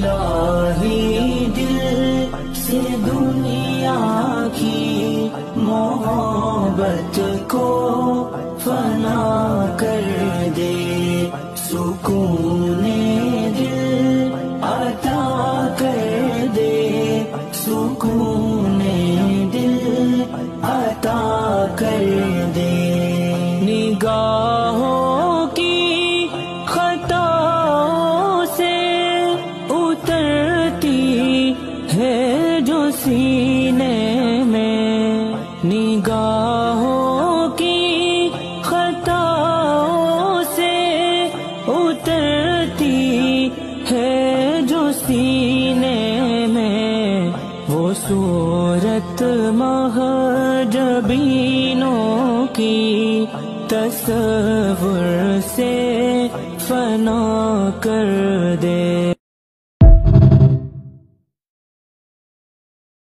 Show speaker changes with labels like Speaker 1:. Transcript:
Speaker 1: الہی دل سے دنیا کی محبت کو فنا کر دے، سکون دل عطا کر دے، سکون دل عطا کر دے۔ نگاہوں کی خطاؤں سے اترتی ہے جو سینے میں، نگاہوں کی خطاؤں سے اترتی ہے جو سینے میں، وہ صورت مہجبینوں کی تصور سے فنا کر دے۔